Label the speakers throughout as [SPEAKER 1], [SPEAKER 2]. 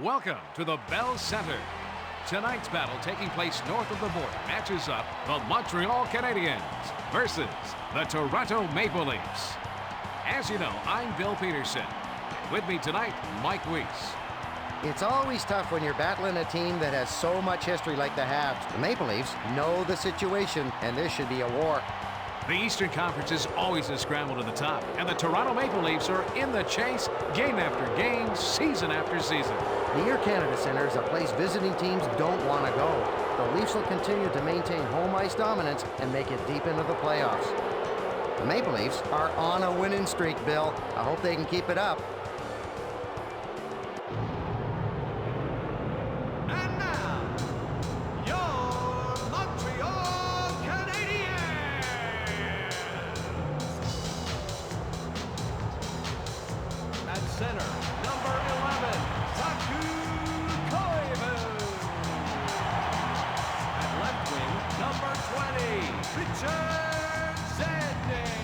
[SPEAKER 1] Welcome to the Bell Center. Tonight's battle taking place north of the border matches up the Montreal Canadiens versus the Toronto Maple Leafs. As you know, I'm Bill Peterson. With me tonight, Mike Weiss.
[SPEAKER 2] It's always tough when you're battling a team that has so much history like the Habs. The Maple Leafs know the situation, and this should be a war.
[SPEAKER 1] The Eastern Conference is always a scramble to the top, and the Toronto Maple Leafs are in the chase game after game, season after season.
[SPEAKER 2] The Air Canada Centre is a place visiting teams don't want to go. The Leafs will continue to maintain home ice dominance and make it deep into the playoffs. The Maple Leafs are on a winning streak, Bill. I hope they can keep it up.
[SPEAKER 3] And now, your Montreal Canadiens! At center, number 11, Taku Koivu. At left wing, number 20, Richard Zednik.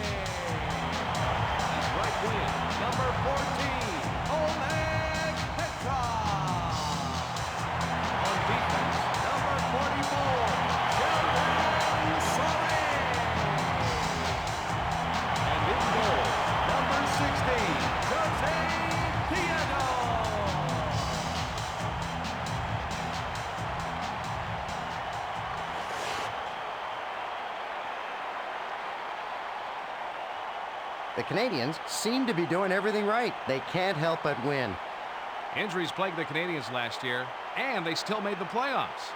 [SPEAKER 3] At right wing, number 14, Oleg Petrov. On defense, number 44, Sheldon Soren. And in goal, number 16, Jose Piano.
[SPEAKER 2] The Canadiens seem to be doing everything right. They can't help but win.
[SPEAKER 1] Injuries plagued the Canadiens last year, and they still made the playoffs.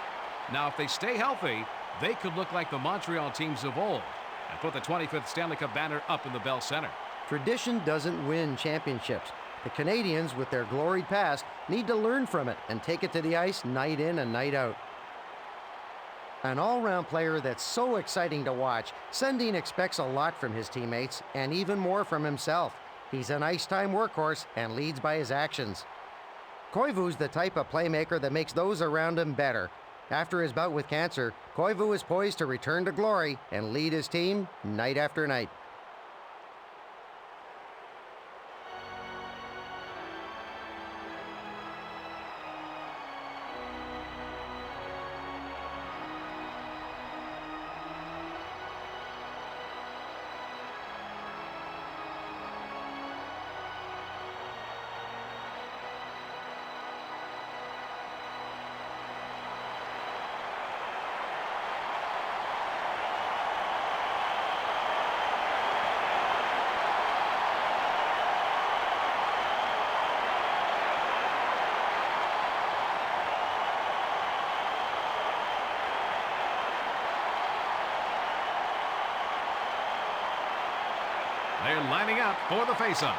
[SPEAKER 1] Now, if they stay healthy, they could look like the Montreal teams of old and put the 25th Stanley Cup banner up in the Bell Center.
[SPEAKER 2] Tradition doesn't win championships. The Canadiens, with their gloried past, need to learn from it and take it to the ice night in and night out. An all-round player that's so exciting to watch, Sundin expects a lot from his teammates and even more from himself. He's an ice-time workhorse and leads by his actions. Koivu's the type of playmaker that makes those around him better. After his bout with cancer, Koivu is poised to return to glory and lead his team night after night.
[SPEAKER 1] They're lining up for the faceoff.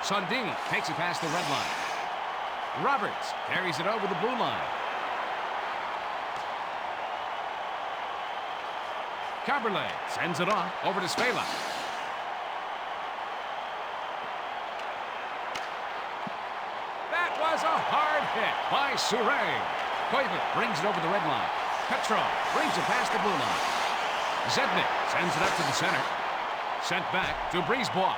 [SPEAKER 1] Sundin takes it past the red line. Roberts carries it over the blue line. Caberlet sends it off over to Spela. That was a hard hit by Surrey. Koivu brings it over the red line. Petrov brings it past the blue line. Zednik sends it up to the center. Sent back to Brisebois.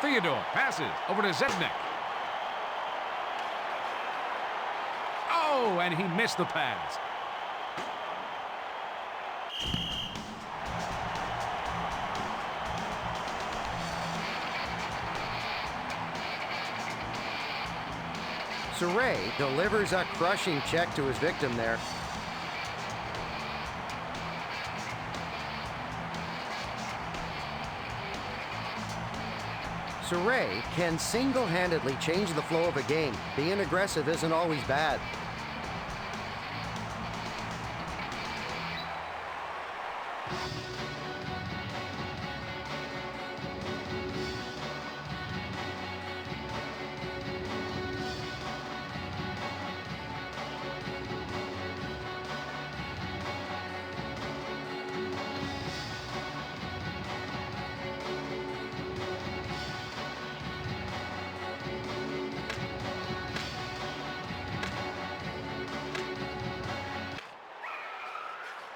[SPEAKER 1] Theodore passes over to Zednik. Oh, and he missed the pass.
[SPEAKER 2] Surrey delivers a crushing check to his victim there. Surrey can single-handedly change the flow of a game. Being aggressive isn't always bad.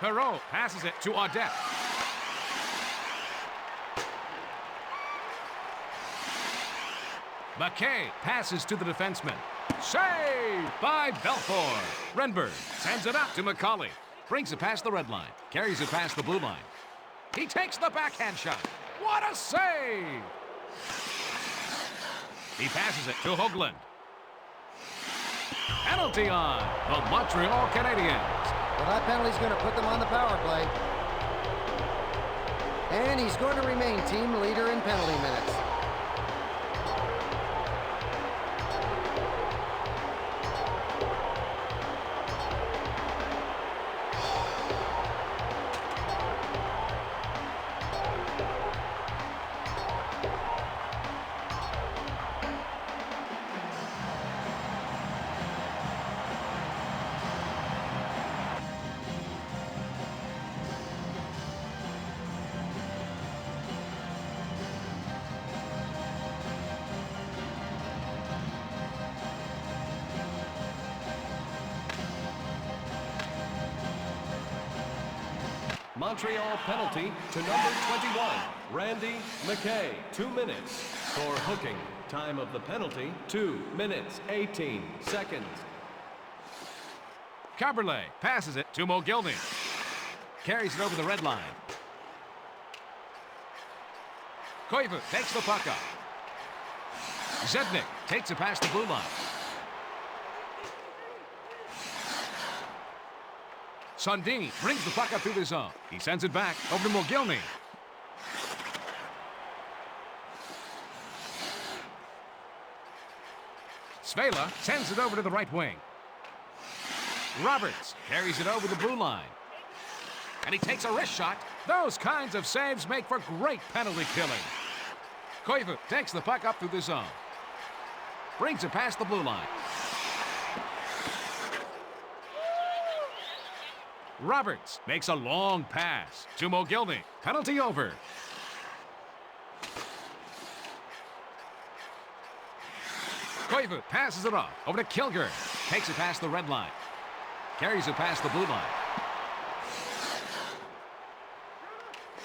[SPEAKER 1] Perreault passes it to Audette. McKay passes to the defenseman. Saved by Belfour. Renberg sends it up to McCauley. Brings it past the red line. Carries it past the blue line. He takes the backhand shot. What a save! He passes it to Hoagland. Penalty on the Montreal Canadiens.
[SPEAKER 2] Well, that penalty's going to put them on the power play. And he's going to remain team leader in penalty minutes.
[SPEAKER 3] Montreal penalty to number 21, Randy McKay. 2 minutes for hooking. Time of the penalty, 2 minutes, 18 seconds.
[SPEAKER 1] Caberlet passes it to Mogilny. Carries it over the red line. Koivu takes the puck up. Zednik takes it past the blue line. Sundin brings the puck up through the zone. He sends it back over to Mogilny. Svela sends it over to the right wing. Roberts carries it over the blue line. And he takes a wrist shot. Those kinds of saves make for great penalty killing. Koivu takes the puck up through the zone. Brings it past the blue line. Roberts makes a long pass to Mogilny. Penalty over. Koivu passes it off over to Kilger. Takes it past the red line. Carries it past the blue line.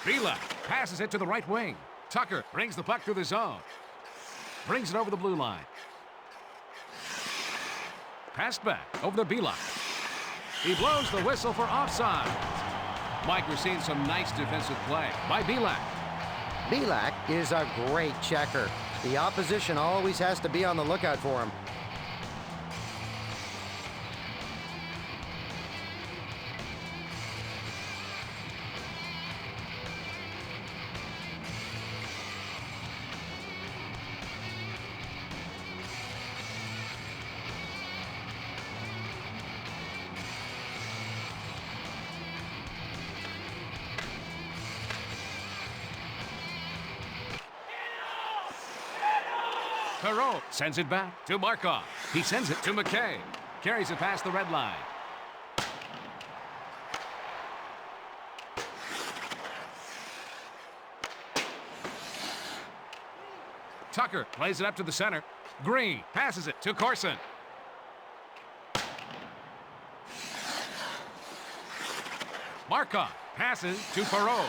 [SPEAKER 1] Vila passes it to the right wing. Tucker brings the puck through the zone. Brings it over the blue line. Passed back over to Vila. He blows the whistle for offside. Mike, we're seeing some nice defensive play by Belak.
[SPEAKER 2] Belak is a great checker. The opposition always has to be on the lookout for him.
[SPEAKER 1] Perreault sends it back to Markov. He sends it to McKay. Carries it past the red line. Tucker plays it up to the center. Green passes it to Corson. Markov passes to Perreault.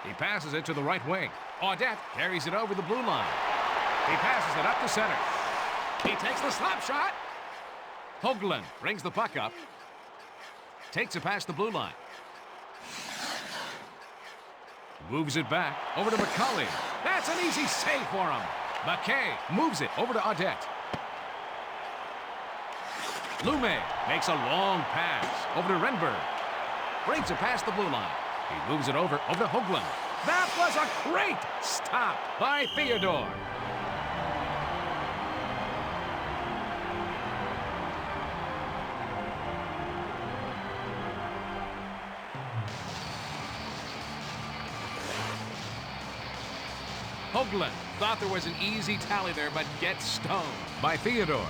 [SPEAKER 1] He passes it to the right wing. Audette carries it over the blue line. He passes it up the center. He takes the slap shot. Hoagland brings the puck up. Takes it past the blue line. Moves it back over to McCauley. That's an easy save for him. McKay moves it over to Audette. Lume makes a long pass over to Renberg. Brings it past the blue line. He moves it over to Hoagland. That was a great stop by Theodore. Hoagland thought there was an easy tally there, but gets stoned by Theodore.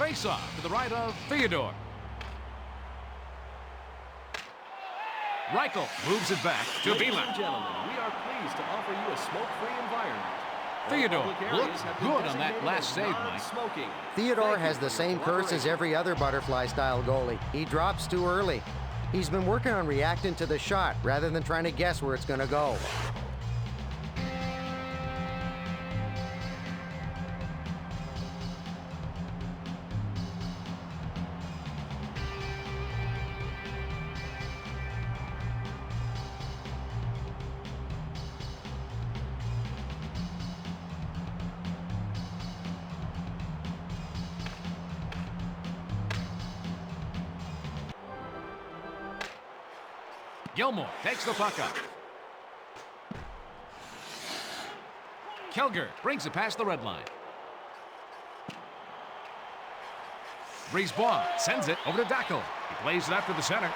[SPEAKER 1] Face-off to the right of Theodore. Reichel moves it back to
[SPEAKER 3] Ladies
[SPEAKER 1] Vila.
[SPEAKER 3] and gentlemen, we are pleased to offer you a smoke-free environment.
[SPEAKER 1] Theodore
[SPEAKER 3] All public areas
[SPEAKER 1] looked
[SPEAKER 3] have been
[SPEAKER 1] good on that
[SPEAKER 3] designated
[SPEAKER 1] last
[SPEAKER 3] as
[SPEAKER 1] save, Mike.
[SPEAKER 3] non-smoking.
[SPEAKER 2] Theodore
[SPEAKER 3] Thank you
[SPEAKER 2] has
[SPEAKER 3] for
[SPEAKER 2] the
[SPEAKER 3] your
[SPEAKER 2] same curse as
[SPEAKER 3] cooperation.
[SPEAKER 2] every other butterfly-style goalie. He drops too early. He's been working on reacting to the shot rather than trying to guess where it's going to go.
[SPEAKER 1] Gilmore takes the puck up. Kilger brings it past the red line. Brisebois sends it over to Dackel. He plays it up to the center.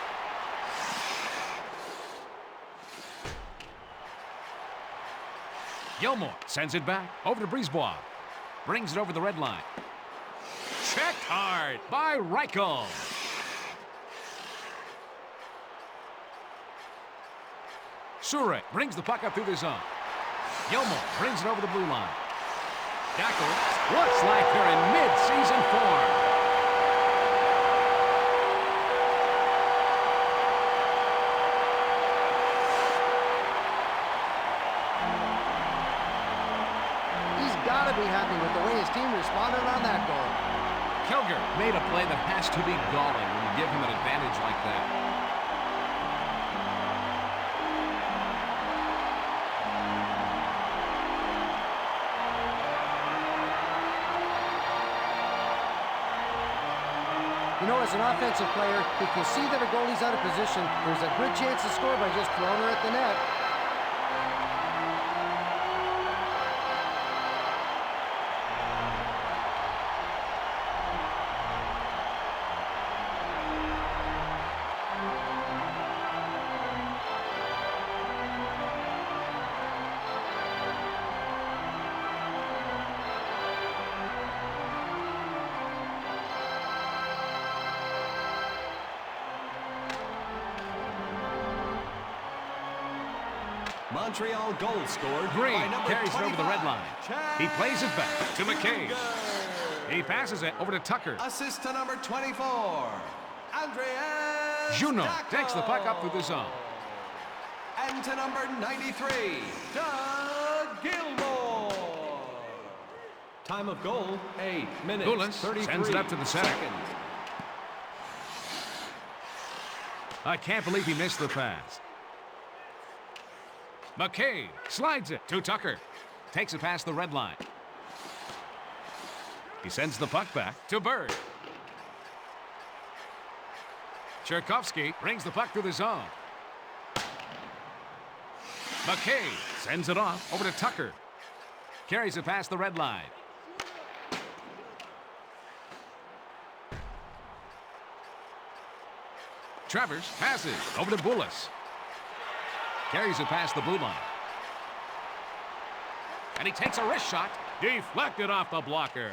[SPEAKER 1] Gilmore sends it back over to Brisebois. Brings it over the red line. Checked hard by Reichel. Surek brings the puck up through the zone. Gilmore brings it over the blue line. Dackel looks like they're in mid-season form.
[SPEAKER 2] He's got to be happy with the way his team responded on that goal.
[SPEAKER 1] Kilger made a play that has to be galling when you give him an advantage like that.
[SPEAKER 2] You know, as an offensive player, if you see that a goalie's out of position, there's a good chance to score by just throwing her at the net.
[SPEAKER 3] Montreal goal scored
[SPEAKER 1] Green
[SPEAKER 3] by number
[SPEAKER 1] carries it over the red
[SPEAKER 3] 25,
[SPEAKER 1] line. He plays it back to McKay. He passes it over to Tucker.
[SPEAKER 3] Assist to number 24, Andreas
[SPEAKER 1] Juno
[SPEAKER 3] Dackel.
[SPEAKER 1] takes the puck up through the zone.
[SPEAKER 3] And to number 93, Doug Gilmore. Time of goal, 8 minutes,
[SPEAKER 1] Goulas
[SPEAKER 3] 33
[SPEAKER 1] sends it up to the center.
[SPEAKER 3] seconds.
[SPEAKER 1] I can't believe he missed the pass. McKay slides it to Tucker. Takes it past the red line. He sends the puck back to Bird. Cherkovsky brings the puck through the zone. McKay sends it off over to Tucker. Carries it past the red line. Travers passes over to Bullis. Carries it past the blue line. And he takes a wrist shot. Deflected off the blocker.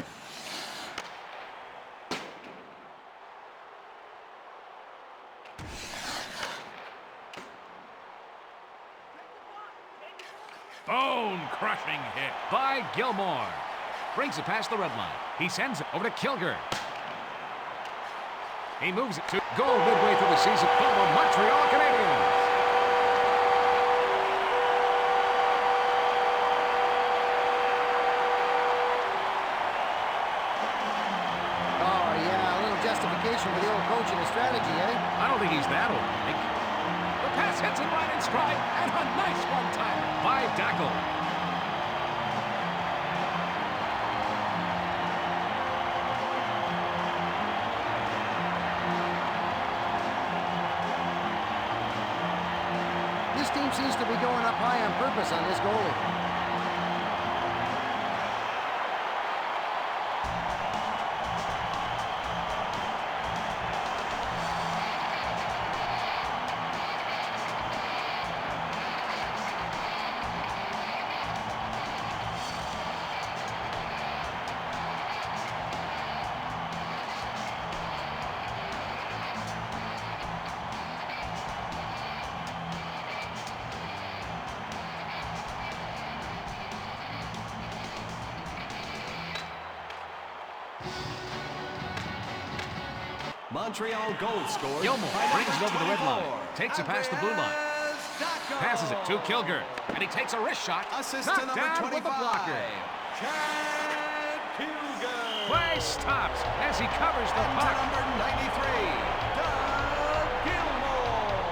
[SPEAKER 1] Bone-crushing hit by Gilmore. Brings it past the red line. He sends it over to Kilger. He moves it to goal midway through the season for the Montreal Canadiens.
[SPEAKER 2] Oh, yeah, a little justification for the old coach and his strategy, eh?
[SPEAKER 1] I don't think he's that old, Mike. The pass hits him right in stride, and a nice one-timer by Dackel.
[SPEAKER 2] This team seems to be going up high on purpose on this goalie.
[SPEAKER 3] Montreal goal scored.
[SPEAKER 1] Gilmore
[SPEAKER 3] by
[SPEAKER 1] brings it
[SPEAKER 3] number
[SPEAKER 1] over the red line.
[SPEAKER 3] 24,
[SPEAKER 1] Takes it past the blue line. Passes it to Kilger. And he takes a wrist shot.
[SPEAKER 3] Assist
[SPEAKER 1] Knocked
[SPEAKER 3] to number
[SPEAKER 1] down
[SPEAKER 3] 25.
[SPEAKER 1] with the blocker.
[SPEAKER 3] Chad Kilger.
[SPEAKER 1] Play stops as he covers the
[SPEAKER 3] And to
[SPEAKER 1] puck.
[SPEAKER 3] number 93, Doug Gilmore.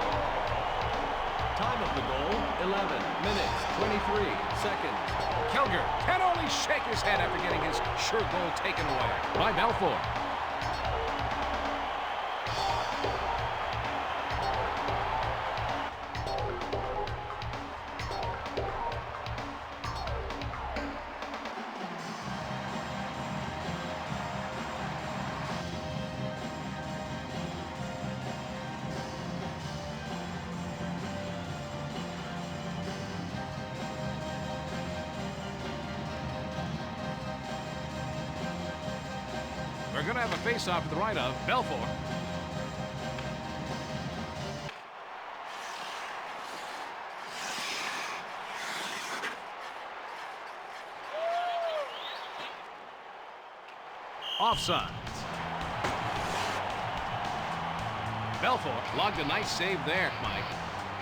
[SPEAKER 3] Time of the goal, 11 minutes, 23 seconds.
[SPEAKER 1] Kilger can only shake his head after getting his sure goal taken away by Belfort. We're going to have a face-off to the right of Belfort. Offsides. Belfort logged a nice save there, Mike.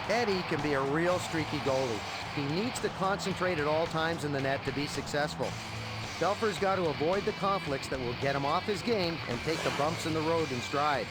[SPEAKER 2] Eddie can be a real streaky goalie. He needs to concentrate at all times in the net to be successful. Belfort's got to avoid the conflicts that will get him off his game and take the bumps in the road in stride.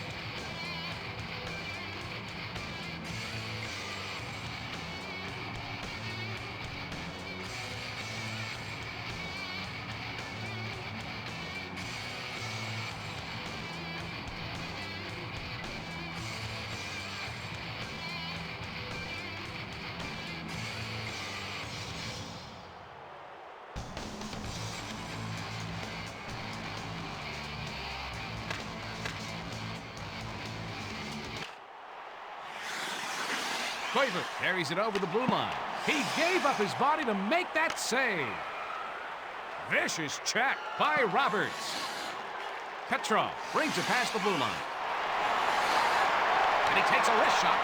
[SPEAKER 1] Koivu carries it over the blue line. He gave up his body to make that save. Vicious check by Roberts. Petrov brings it past the blue line. And he takes a wrist shot.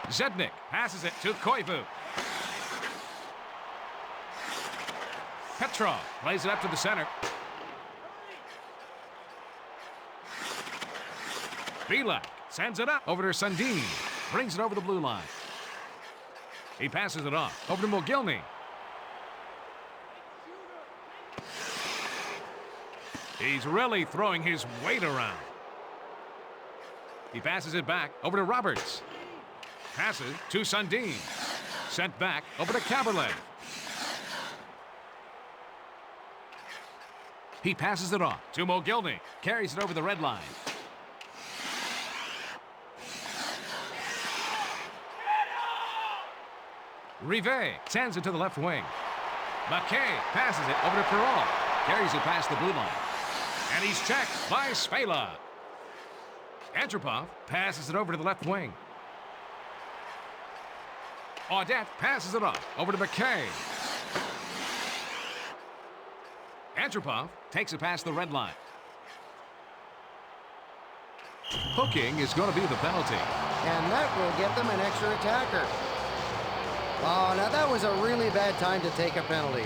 [SPEAKER 1] Zednik passes it to Koivu. Petrov plays it up to the center. Belak sends it up over to Sundin. Brings it over the blue line. He passes it off over to Mogilny. He's really throwing his weight around. He passes it back over to Roberts. Passes to Sundin. Sent back over to Kaberlev. He passes it off to Mogilny. Carries it over the red line. Rive sends it to the left wing. McKay passes it over to Perron. Carries it past the blue line. And he's checked by Svela. Antropov passes it over to the left wing. Audette passes it off over to McKay. Antropov takes it past the red line. Hooking is going to be the penalty.
[SPEAKER 2] And that will get them an extra attacker. Oh, now that was a really bad time to take a penalty.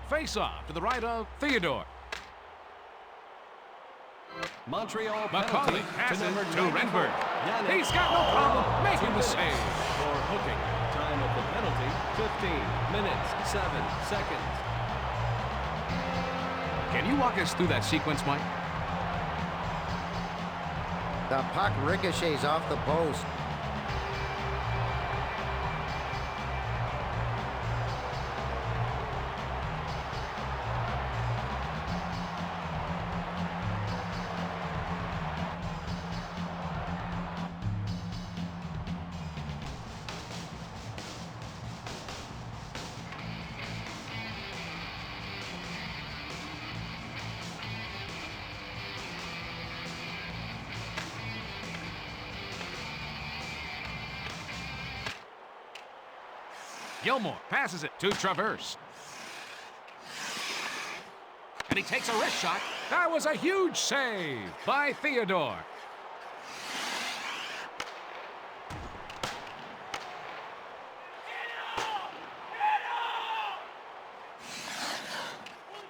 [SPEAKER 1] Face-off to the right of Theodore.
[SPEAKER 3] Montreal
[SPEAKER 1] McCauley
[SPEAKER 3] penalty
[SPEAKER 1] passes
[SPEAKER 3] to number
[SPEAKER 1] to
[SPEAKER 3] 94,
[SPEAKER 1] Renberg.
[SPEAKER 3] Yannick.
[SPEAKER 1] He's got no problem making the save.
[SPEAKER 3] For hooking, time of the penalty, 15 minutes, 7 seconds.
[SPEAKER 1] Can you walk us through that sequence, Mike?
[SPEAKER 2] The puck ricochets off the post.
[SPEAKER 1] Gilmore passes it to Traverse. And he takes a wrist shot. That was a huge save by Theodore.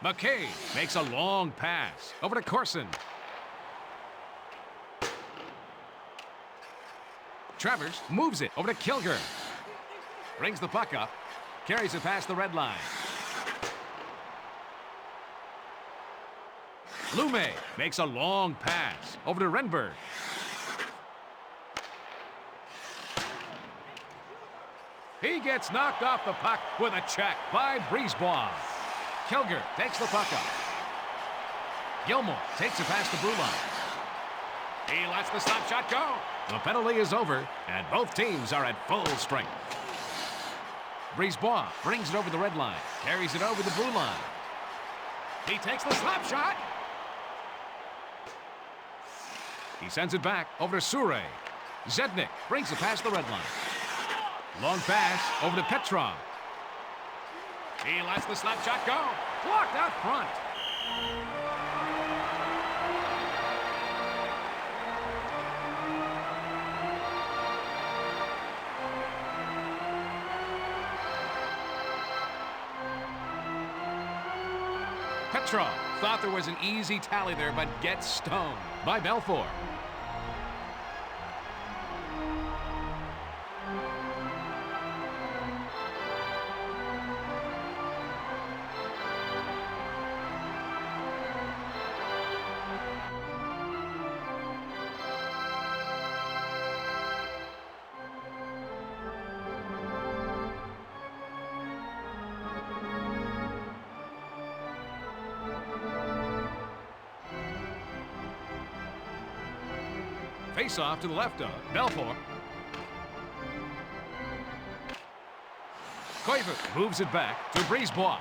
[SPEAKER 1] McKay makes a long pass over to Corson. Travers moves it over to Kilger. Brings the puck up. Carries it past the red line. Lume makes a long pass over to Renberg. He gets knocked off the puck with a check by Brisebois. Kilger takes the puck up. Gilmore takes it past the blue line. He lets the slap shot go. The penalty is over, and both teams are at full strength. Brisebois brings it over the red line, carries it over the blue line. He takes the slap shot. He sends it back over to Sure. Zednik brings it past the red line. Long pass over to Petrov. He lets the slap shot go. Blocked out front. Petrov thought there was an easy tally there, but gets stoned by Belfour. Face off to the left of Belfour. Koivu moves it back to Brisebois.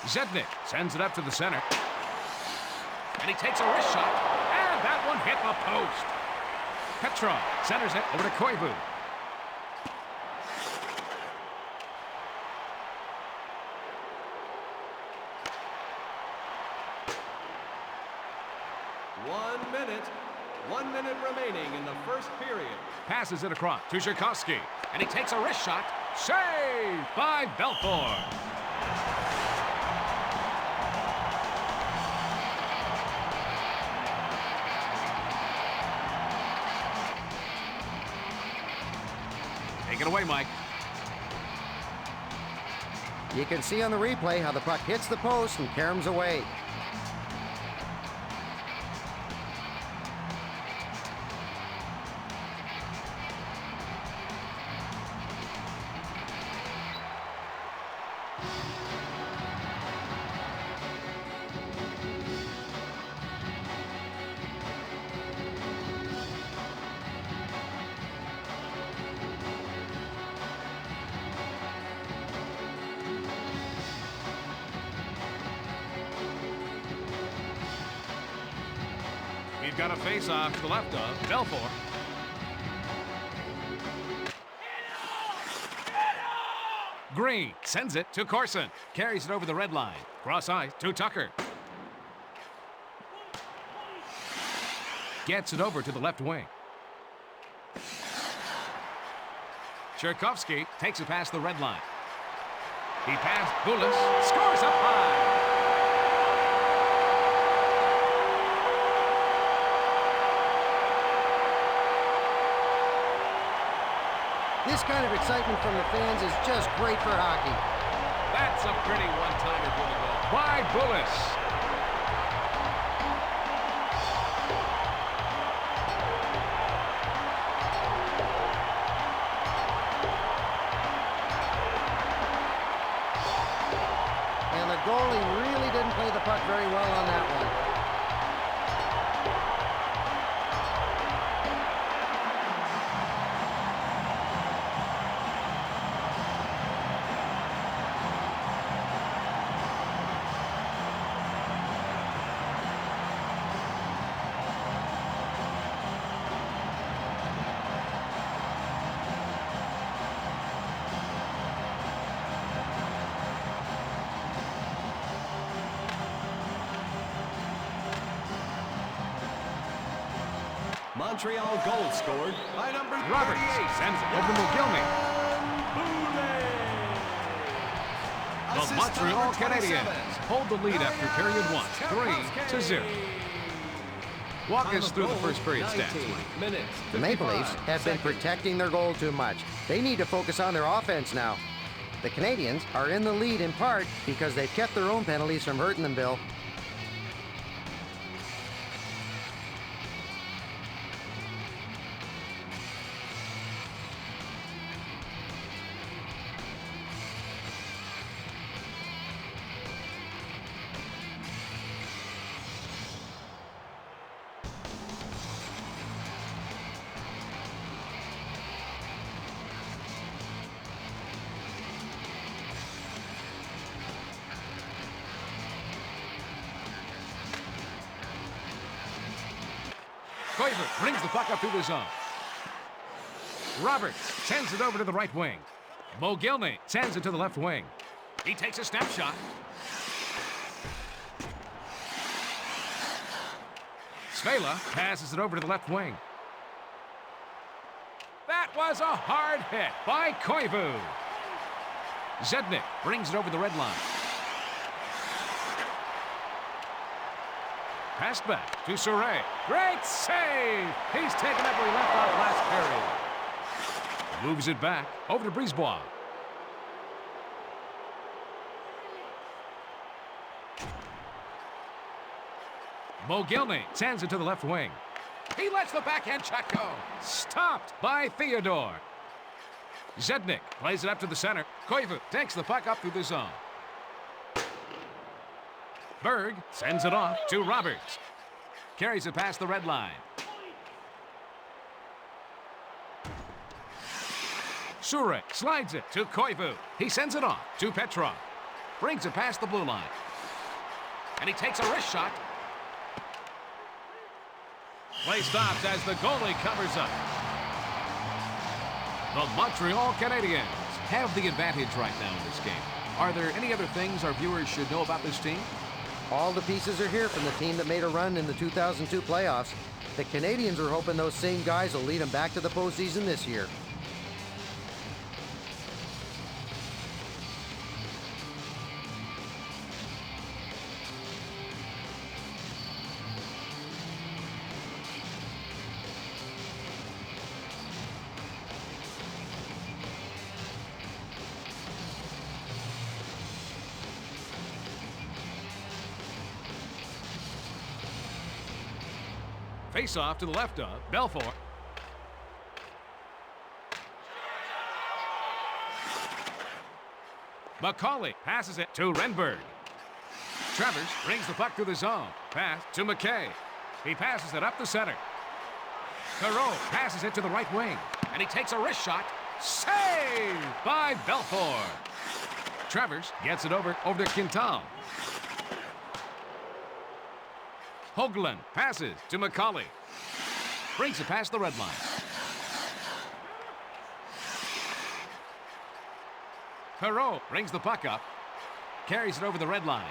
[SPEAKER 1] Zednik sends it up to the center. And he takes a wrist shot. And that one hit the post. Petrov centers it over to Koivu.
[SPEAKER 3] One minute remaining in the first period.
[SPEAKER 1] Passes it across to Tchaikovsky, and he takes a wrist shot. Saved by Belfour. Take it away, Mike.
[SPEAKER 2] You can see on the replay how the puck hits the post and caroms away.
[SPEAKER 1] We've got a face-off to the left of Belfour. Green sends it to Corson. Carries it over the red line. Cross ice to Tucker. Gets it over to the left wing. Tchaikovsky takes it past the red line. He passed Boulis, scores up high.
[SPEAKER 2] This kind of excitement from the fans is just great for hockey.
[SPEAKER 1] That's a pretty one-timer for the goal by Boulis.
[SPEAKER 2] And the goalie really didn't play the puck very well on that one.
[SPEAKER 3] Montreal goal scored by number 38.
[SPEAKER 1] Roberts sends it over to Mogilny. The Montreal Canadiens hold the lead after period 1, 3-0. Walk us through the first period stats.
[SPEAKER 2] The Maple Leafs have been protecting their goal too much. They need to focus on their offense now. The Canadiens are in the lead in part because they've kept their own penalties from hurting them, Bill.
[SPEAKER 1] Koivu brings the puck up through the zone. Roberts sends it over to the right wing. Mogilny sends it to the left wing. He takes a snapshot. Svela passes it over to the left wing. That was a hard hit by Koivu. Zednik brings it over the red line. Passed back to Surrey. Great save! He's taken up where he left off last period. Moves it back over to Brisebois. Mogilny sends it to the left wing. He lets the backhand shot go. Stopped by Theodore. Zednik plays it up to the center. Koivu takes the puck up through the zone. Berg sends it off to Roberts. Carries it past the red line. Surek slides it to Koivu. He sends it off to Petrov. Brings it past the blue line. And he takes a wrist shot. Play stops as the goalie covers up. The Montreal Canadiens have the advantage right now in this game. Are there any other things our viewers should know about this team?
[SPEAKER 2] All the pieces are here from the team that made a run in the 2002 playoffs. The Canadiens are hoping those same guys will lead them back to the postseason this year.
[SPEAKER 1] Face off to the left of Belfour. McCauley passes it to Renberg. Travers brings the puck through the zone. Pass to McKay. He passes it up the center. Perreault passes it to the right wing. And he takes a wrist shot. Saved by Belfour. Travers gets it over to Quintal. Hoagland passes to McCauley. Brings it past the red line. Perreault brings the puck up. Carries it over the red line.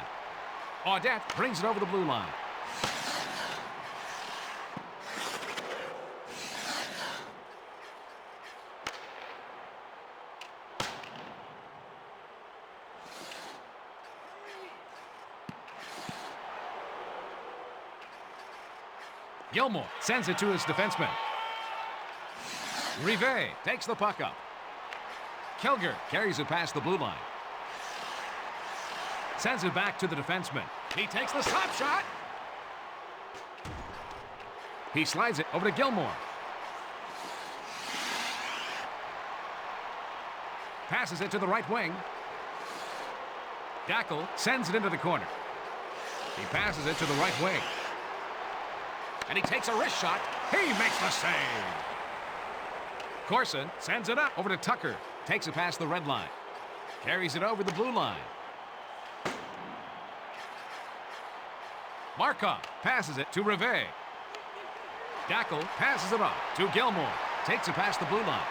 [SPEAKER 1] Audette brings it over the blue line. Gilmore sends it to his defenseman. Rivet takes the puck up. Kilger carries it past the blue line. Sends it back to the defenseman. He takes the slap shot. He slides it over to Gilmore. Passes it to the right wing. Dackel sends it into the corner. He passes it to the right wing. And he takes a wrist shot. He makes the save. Corson sends it up over to Tucker. Takes it past the red line. Carries it over the blue line. Markov passes it to Rivet. Dackel passes it off to Gilmore. Takes it past the blue line.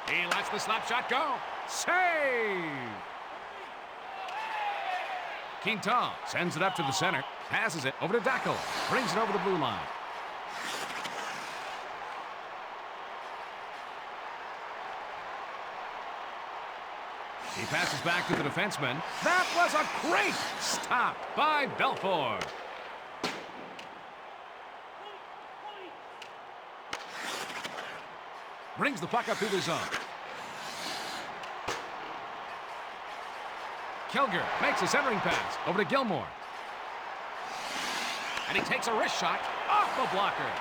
[SPEAKER 1] He lets the slap shot go. Save! Quintal sends it up to the center. Passes it over to Dackel. Brings it over the blue line. He passes back to the defenseman. That was a great stop by Belfour. Brings the puck up through the zone. Kilger makes a centering pass over to Gilmore. And he takes a wrist shot off the blocker.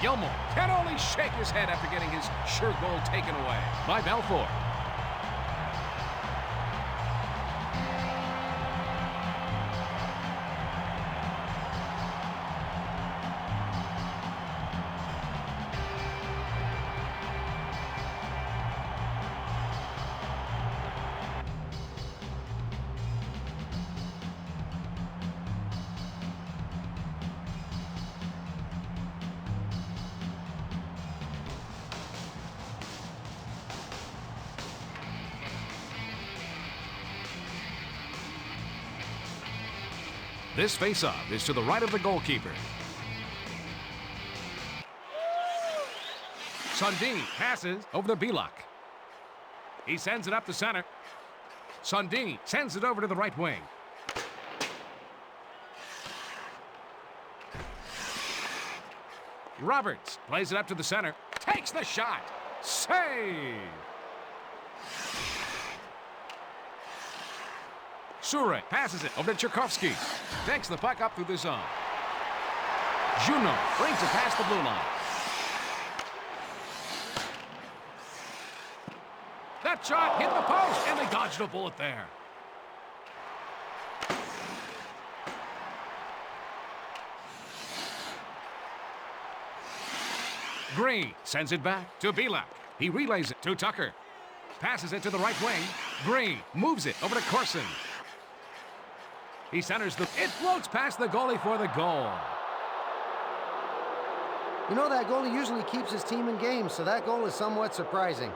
[SPEAKER 1] Gilmore can only shake his head after getting his sure goal taken away by Belfour. This faceoff is to the right of the goalkeeper. Sundin passes over to Belak. He sends it up the center. Sundin sends it over to the right wing. Roberts plays it up to the center. Takes the shot. Save! Sure passes it over to Tchaikovsky. Takes the puck up through the zone. Juno brings it past the blue line. That shot hit the post, and they dodged a bullet there. Green sends it back to Belak. He relays it to Tucker. Passes it to the right wing. Green moves it over to Corson. He centers the... It floats past the goalie for the goal.
[SPEAKER 2] You know, that goalie usually keeps his team in games, so that goal is somewhat surprising.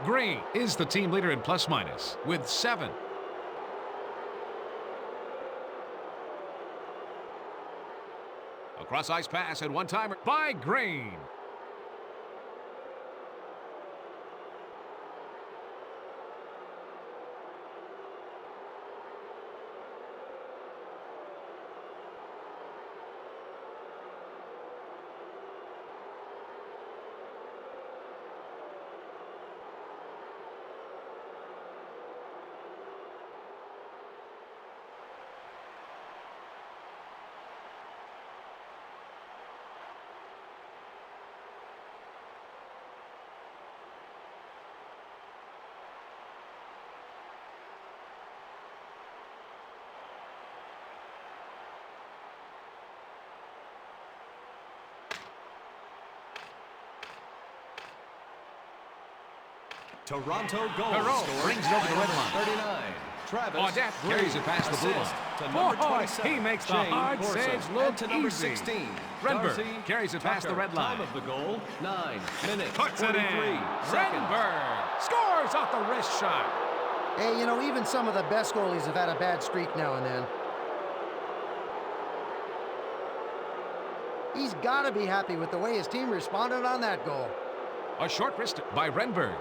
[SPEAKER 1] Green is the team leader in plus-minus with 7. A cross-ice pass and one-timer by Green.
[SPEAKER 3] Toronto goal
[SPEAKER 1] Perreault
[SPEAKER 3] scored
[SPEAKER 1] brings it over the red line.
[SPEAKER 3] 39. Travis
[SPEAKER 1] Audette carries it past the blue line.
[SPEAKER 3] to number
[SPEAKER 1] Oh,
[SPEAKER 3] 27.
[SPEAKER 1] he makes the
[SPEAKER 3] Shane
[SPEAKER 1] hard
[SPEAKER 3] Corson.
[SPEAKER 1] saves
[SPEAKER 3] And
[SPEAKER 1] look
[SPEAKER 3] to number
[SPEAKER 1] easy.
[SPEAKER 3] 16.
[SPEAKER 1] Renberg
[SPEAKER 3] Darcy
[SPEAKER 1] carries it past the
[SPEAKER 3] Tucker.
[SPEAKER 1] red line.
[SPEAKER 3] Time of the goal, 9 minutes,
[SPEAKER 1] Puts it
[SPEAKER 3] 43
[SPEAKER 1] in.
[SPEAKER 3] seconds.
[SPEAKER 1] Renberg scores off the wrist shot.
[SPEAKER 2] Hey, you know, even some of the best goalies have had a bad streak now and then. He's got to be happy with the way his team responded on that goal.
[SPEAKER 1] A short wrist by Renberg.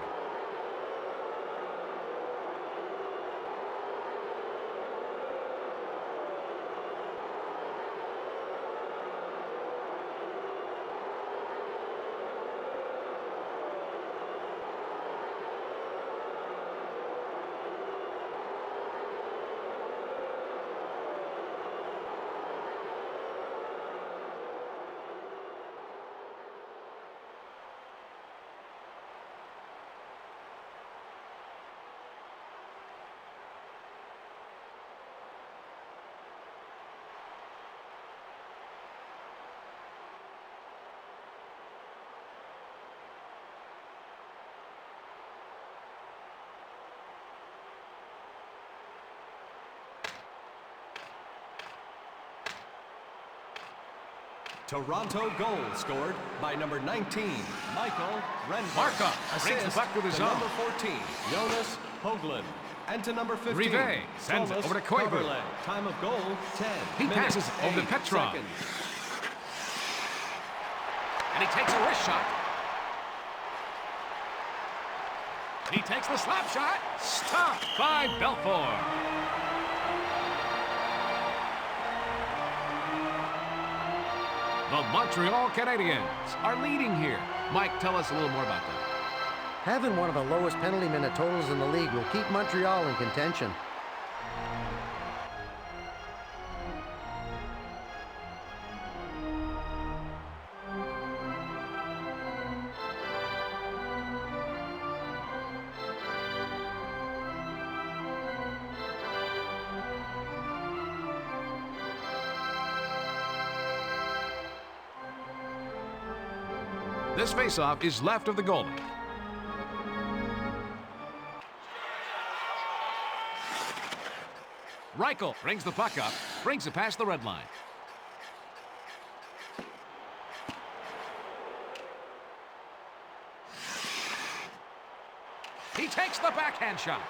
[SPEAKER 3] Toronto goal scored by number 19, Michael Renberg.
[SPEAKER 1] Markov brings the puck to the zone.
[SPEAKER 3] Number 14, Jonas Hoagland. And to number 15,
[SPEAKER 1] Rive sends it over to Koivu.
[SPEAKER 3] Time of goal, 10
[SPEAKER 1] He
[SPEAKER 3] minutes,
[SPEAKER 1] passes it over to
[SPEAKER 3] 8
[SPEAKER 1] Petrov.
[SPEAKER 3] seconds.
[SPEAKER 1] And he takes a wrist shot. He takes the slap shot. Stopped by Belfour. The Montreal Canadiens are leading here. Mike, tell us a little more about that.
[SPEAKER 2] Having one of the lowest penalty minute totals in the league will keep Montreal in contention.
[SPEAKER 1] This faceoff is left of the goalie. Reichel brings the puck up, brings it past the red line. He takes the backhand shot.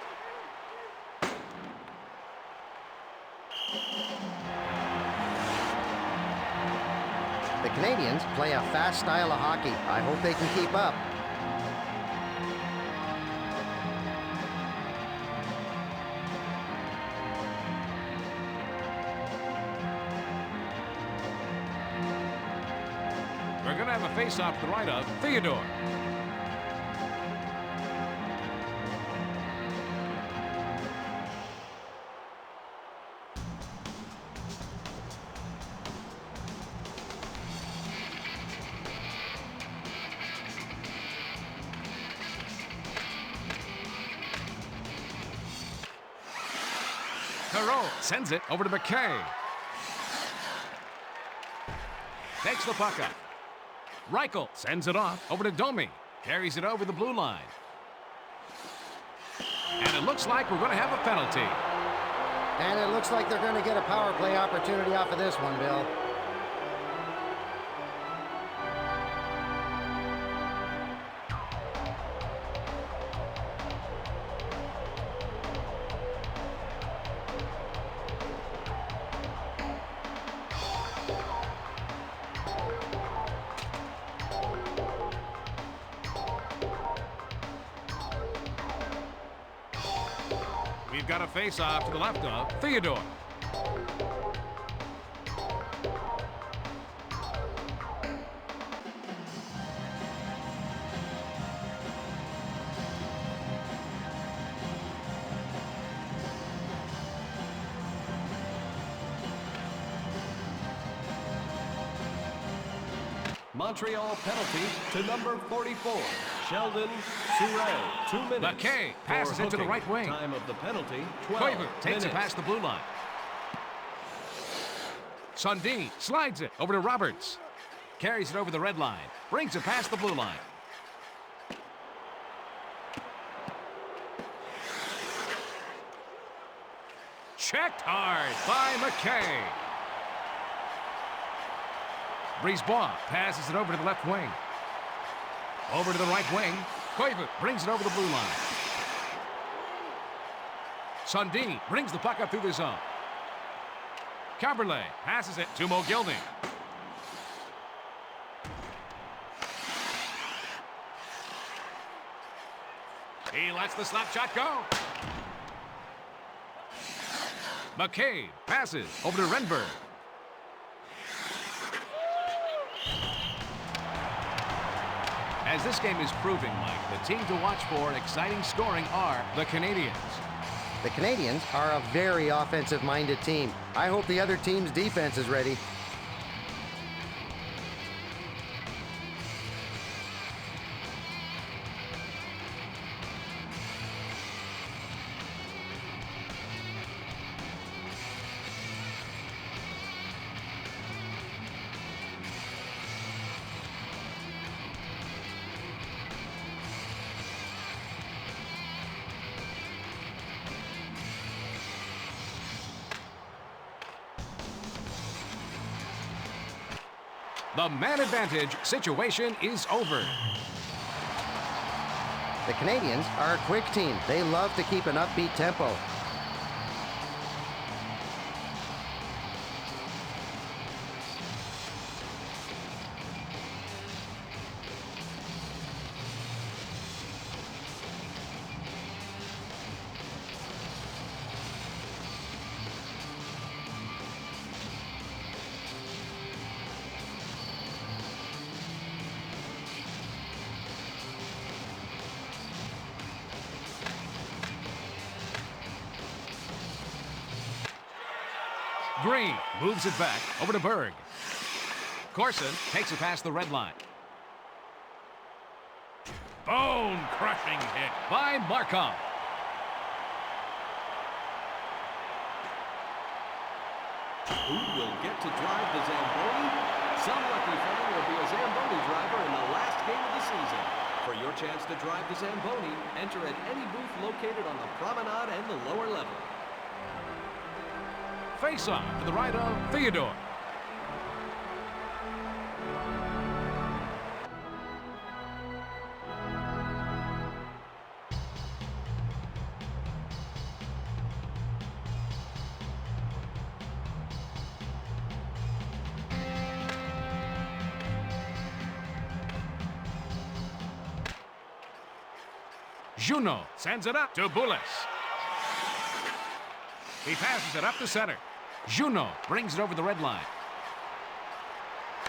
[SPEAKER 2] The Canadiens play a fast style of hockey. I hope they can keep up.
[SPEAKER 1] We're going to have a face-off to the right of Theodore. Perreault sends it over to McKay. Takes the puck up. Reichel sends it off over to Domi. Carries it over the blue line. And it looks like we're going to have a penalty.
[SPEAKER 2] And it looks like they're going to get a power play opportunity off of this one, Bill.
[SPEAKER 1] We've got a face-off to the left of Theodore.
[SPEAKER 3] Montreal penalty to number 44, Sheldon Souray. 2 minutes.
[SPEAKER 1] McKay passes
[SPEAKER 3] for
[SPEAKER 1] it to the
[SPEAKER 3] hooking.
[SPEAKER 1] right wing.
[SPEAKER 3] Time of the penalty, 12
[SPEAKER 1] Koivu takes it
[SPEAKER 3] minutes.
[SPEAKER 1] past the blue line. Sundin slides it over to Roberts. Carries it over the red line. Brings it past the blue line. Checked hard by McKay. Brisebois passes it over to the left wing. Over to the right wing. Koivu brings it over the blue line. Sundin brings the puck up through the zone. Caberlet passes it to Mogilny. He lets the slap shot go. McCabe passes over to Renberg. As this game is proving, Mike, the team to watch for exciting scoring are the Canadiens.
[SPEAKER 2] The Canadiens are a very offensive-minded team. I hope the other team's defense is ready.
[SPEAKER 1] The man advantage situation is over.
[SPEAKER 2] The Canadiens are a quick team. They love to keep an upbeat tempo.
[SPEAKER 1] Green moves it back over to Berg. Corson takes it past the red line. Bone-crushing hit by Markov.
[SPEAKER 3] Who will get to drive the Zamboni? Some lucky fellow will be a Zamboni driver in the last game of the season. For your chance to drive the Zamboni, enter at any booth located on the promenade and the lower level.
[SPEAKER 1] Face-off to the right of Theodore. Juno sends it up to Bullis. He passes it up the center. Juno brings it over the red line.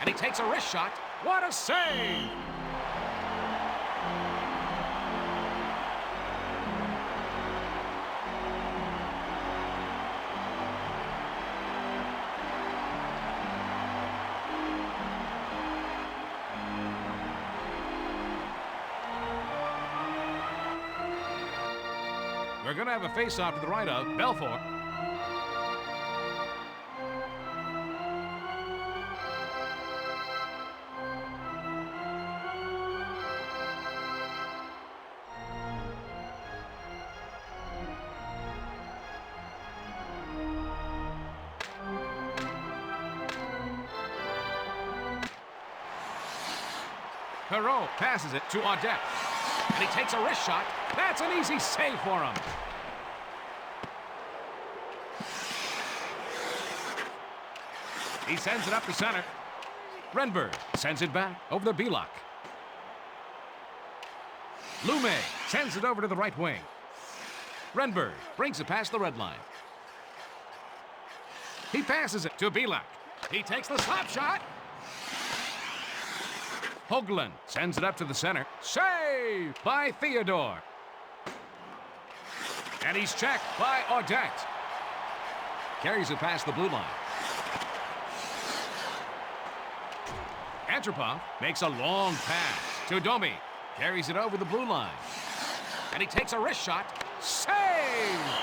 [SPEAKER 1] And he takes a wrist shot. What a save! We're going to have a face-off to the right of Belfort. Perreault passes it to Audette. And he takes a wrist shot. That's an easy save for him. He sends it up the center. Renberg sends it back over the B-lock. Lume sends it over to the right wing. Renberg brings it past the red line. He passes it to Belak. He takes the slap shot. Hoagland sends it up to the center. Save by Theodore. And he's checked by Audette. Carries it past the blue line. Antropov makes a long pass to Domi. Carries it over the blue line. And he takes a wrist shot. Save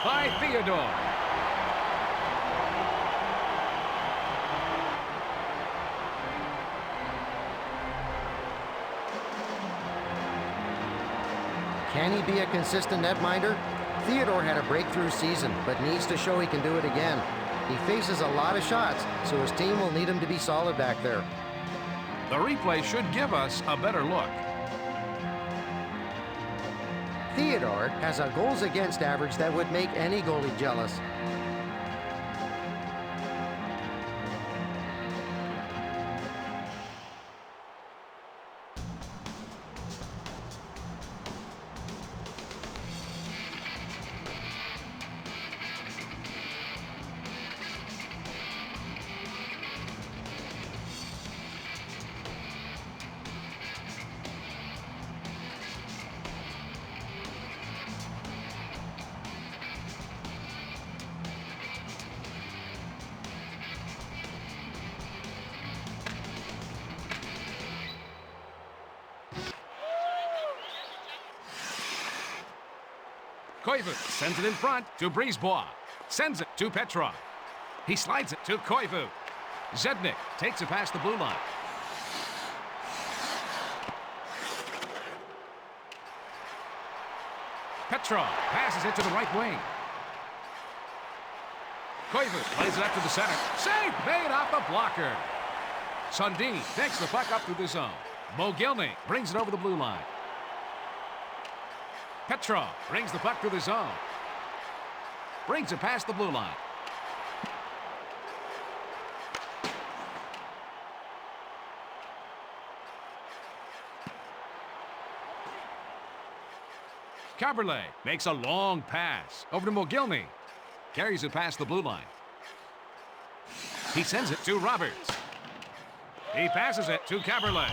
[SPEAKER 1] by Theodore.
[SPEAKER 2] Can he be a consistent netminder? Theodore had a breakthrough season, but needs to show he can do it again. He faces a lot of shots, so his team will need him to be solid back there.
[SPEAKER 1] The replay should give us a better look.
[SPEAKER 2] Theodore has a goals against average that would make any goalie jealous.
[SPEAKER 1] Koivu sends it in front to Brisebois. Sends it to Petrov. He slides it to Koivu. Zednik takes it past the blue line. Petrov passes it to the right wing. Koivu plays it up to the center. Save made off the blocker. Sundin takes the puck up through the zone. Mogilny brings it over the blue line. Petrov brings the puck through the zone. Brings it past the blue line. Caberlet makes a long pass over to Mogilny. Carries it past the blue line. He sends it to Roberts. He passes it to Caberlet.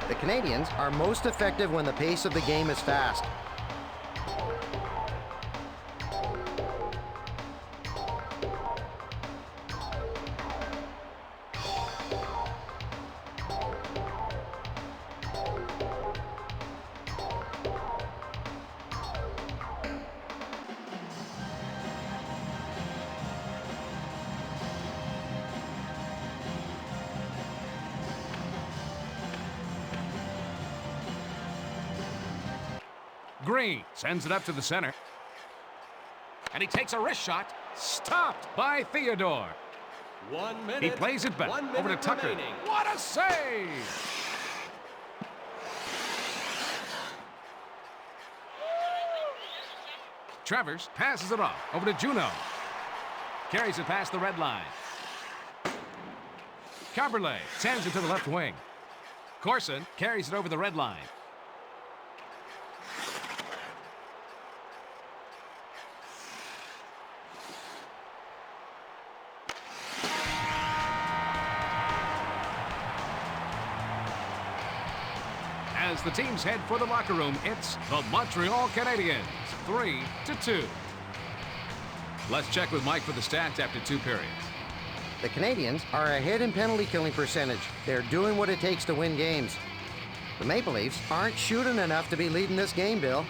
[SPEAKER 2] The Canadiens are most effective when the pace of the game is fast.
[SPEAKER 1] Green sends it up to the center. And he takes a wrist shot. Stopped by Theodore.
[SPEAKER 3] 1 minute.
[SPEAKER 1] He plays it back
[SPEAKER 3] 1
[SPEAKER 1] over to
[SPEAKER 3] minute
[SPEAKER 1] Tucker.
[SPEAKER 3] remaining.
[SPEAKER 1] What a save! Travers passes it off over to Juno. Carries it past the red line. Caberlet sends it to the left wing. Corson carries it over the red line. As the teams head for the locker room, it's the Montreal Canadiens, 3-2. Let's check with Mike for the stats after 2 periods.
[SPEAKER 2] The Canadiens are ahead in penalty killing percentage. They're doing what it takes to win games. The Maple Leafs aren't shooting enough to be leading this game, Bill.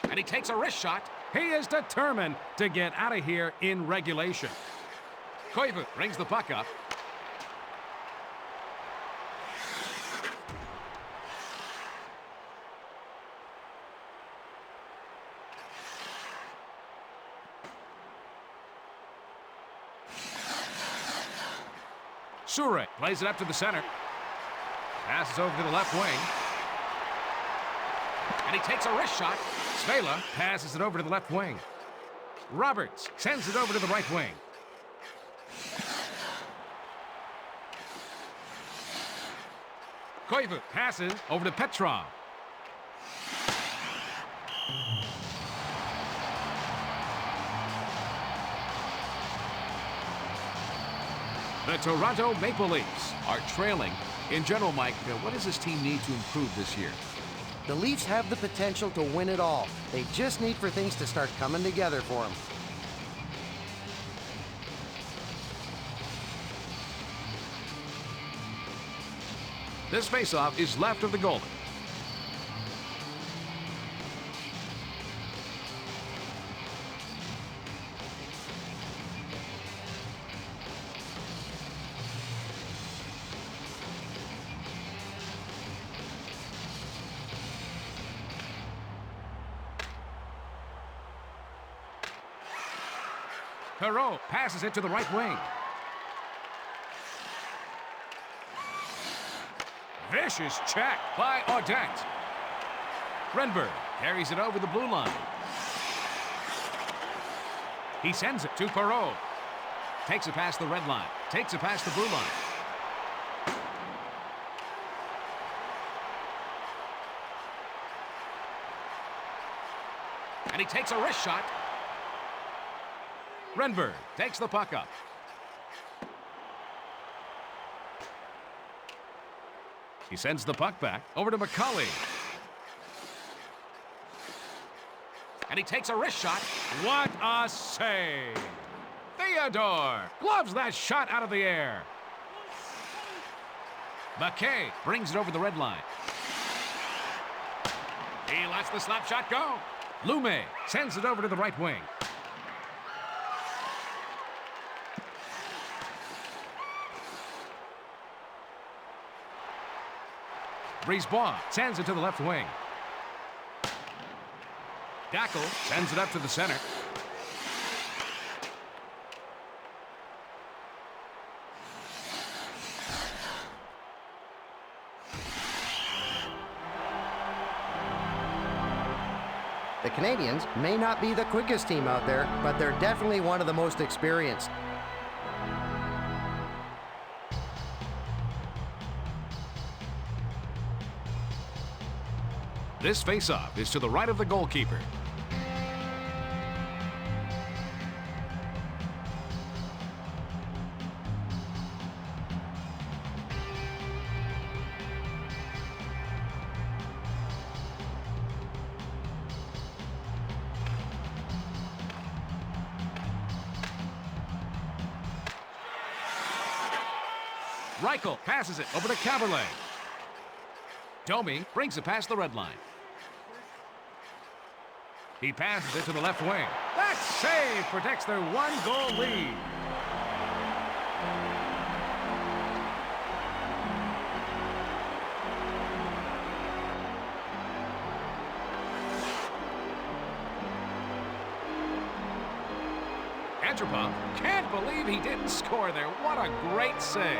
[SPEAKER 1] And he takes a wrist shot. He is determined to get out of here in regulation. Koivu brings the puck up. Sure plays it up to the center. Passes over to the left wing. And he takes a wrist shot. Svela passes it over to the left wing. Roberts sends it over to the right wing. Koivu passes over to Petrov. The Toronto Maple Leafs are trailing. In general, Mike, what does this team need to improve this year?
[SPEAKER 2] The Leafs have the potential to win it all. They just need for things to start coming together for them.
[SPEAKER 1] This faceoff is left of the goalie. Perreault passes it to the right wing. Vicious check by Audette. Renberg carries it over the blue line. He sends it to Perreault. Takes it past the red line. Takes it past the blue line. And he takes a wrist shot. Renberg takes the puck up. He sends the puck back over to McCauley. And he takes a wrist shot. What a save! Theodore gloves that shot out of the air. McKay brings it over the red line. He lets the slap shot go. Lume sends it over to the right wing. Brisebois sends it to the left wing. Dackle sends it up to the center.
[SPEAKER 2] The Canadiens may not be the quickest team out there, but they're definitely one of the most experienced.
[SPEAKER 1] This faceoff is to the right of the goalkeeper. Reichel passes it over to Caberlet. Domi brings it past the red line. He passes it to the left wing. That save protects their one-goal lead. Antropov can't believe he didn't score there. What a great save.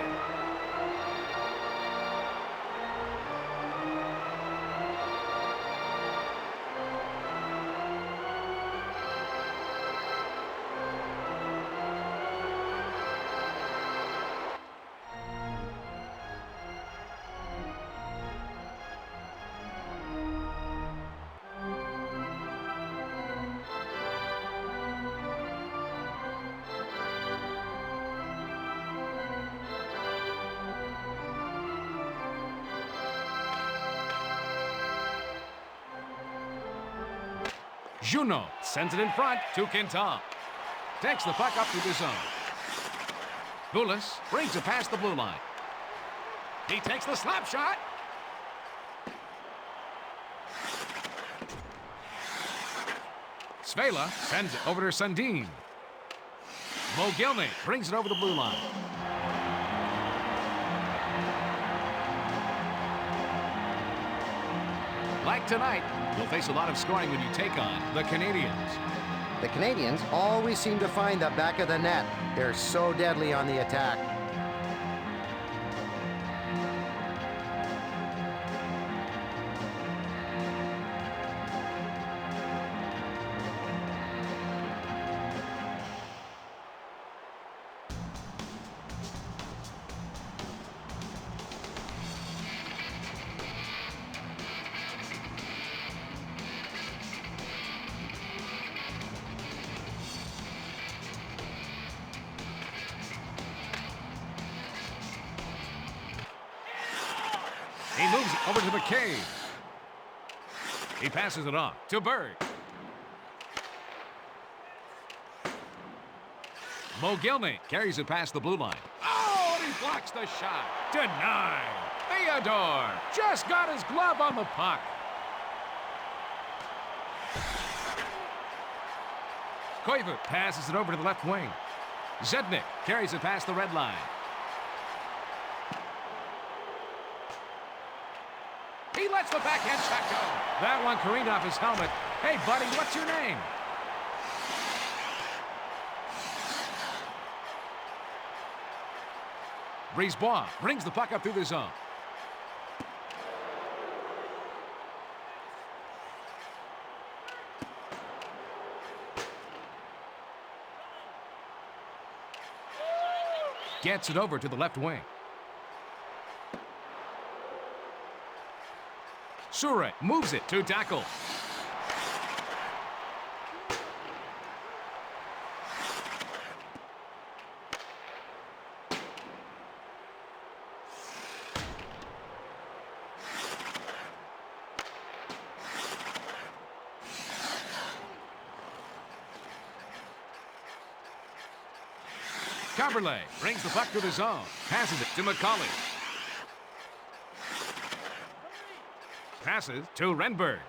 [SPEAKER 1] Juno sends it in front to Quintal. Takes the puck up to the zone. Poulos brings it past the blue line. He takes the slap shot. Svela sends it over to Sundin. Mogilny brings it over the blue line. Like tonight, you'll face a lot of scoring when you take on the Canadiens.
[SPEAKER 2] The Canadiens always seem to find the back of the net. They're so deadly on the attack.
[SPEAKER 1] He moves it over to McCabe. He passes it off to Berg. Mogilny carries it past the blue line. Oh, and he blocks the shot. Denied. Theodore just got his glove on the puck. Koivu passes it over to the left wing. Zednik carries it past the red line. He lets the backhand shot go. That one careened off his helmet. Hey, buddy, what's your name? Brisebois brings the puck up through the zone. Gets it over to the left wing. Sure moves it to tackle. Carberlay brings the puck to the zone. Passes it to McCauley. Passes to Renberg.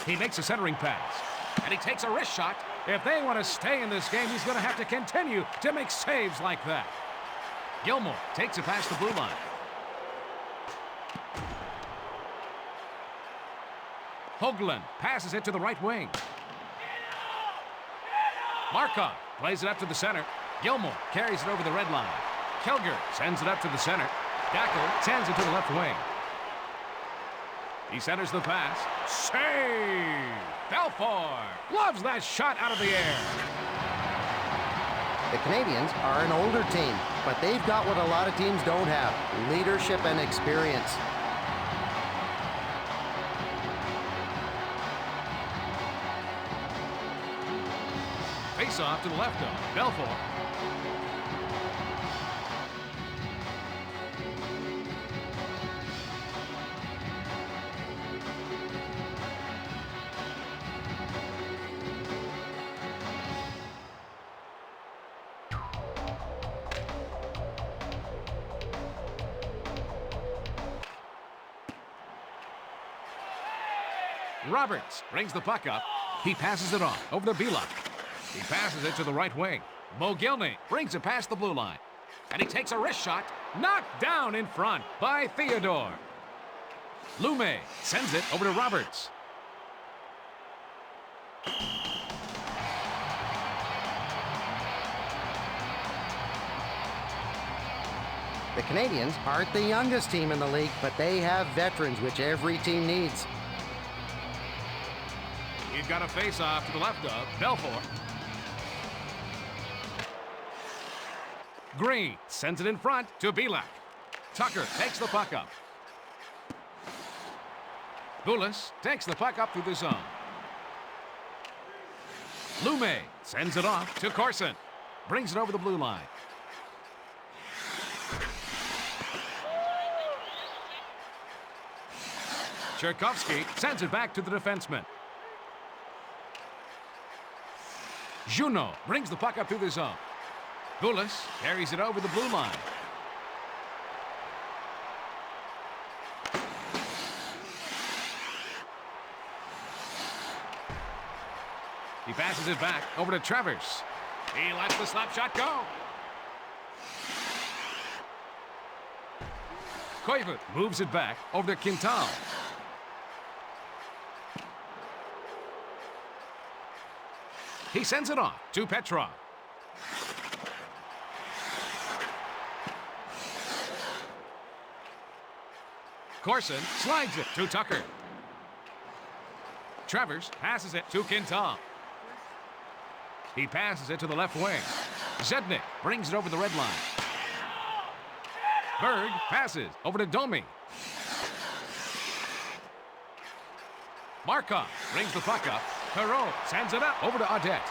[SPEAKER 1] He makes a centering pass. And he takes a wrist shot. If they want to stay in this game, he's going to have to continue to make saves like that. Gilmore takes it past the blue line. Hoagland passes it to the right wing. Markov plays it up to the center. Gilmore carries it over the red line. Kilger sends it up to the center. Dackel sends it to the left wing. He centers the pass. Save! Belfour loves that shot out of the air.
[SPEAKER 2] The Canadiens are an older team, but they've got what a lot of teams don't have: leadership and experience.
[SPEAKER 1] Face off to the left of Belfour. Roberts brings the puck up. He passes it off over to Belak. He passes it to the right wing. Mogilny brings it past the blue line. And he takes a wrist shot. Knocked down in front by Theodore. Lume sends it over to Roberts.
[SPEAKER 2] The Canadiens aren't the youngest team in the league, but they have veterans, which every team needs.
[SPEAKER 1] He's got a face-off to the left of Belfour. Green sends it in front to Belak. Tucker takes the puck up. Boulis takes the puck up through the zone. Lume sends it off to Corson. Brings it over the blue line. Cherkovsky sends it back to the defenseman. Juno brings the puck up through the zone. Boulis carries it over the blue line. He passes it back over to Travers. He lets the slap shot go. Koivu moves it back over to Quintal. He sends it off to Petrov. Corson slides it to Tucker. Travers passes it to Quintal. He passes it to the left wing. Zednik brings it over the red line. Berg passes over to Domi. Markov brings the puck up. Perreault sends it up over to Audette.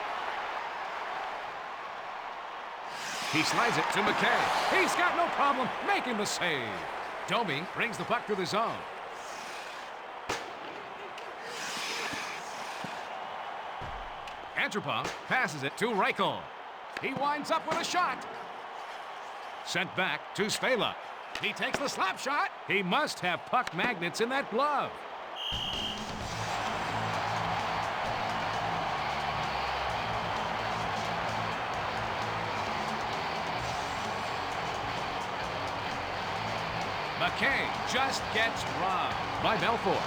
[SPEAKER 1] He slides it to McKay. He's got no problem making the save. Domi brings the puck to the zone. Antropov passes it to Reichel. He winds up with a shot. Sent back to Spela. He takes the slap shot. He must have puck magnets in that glove. McKay just gets robbed by Belfour.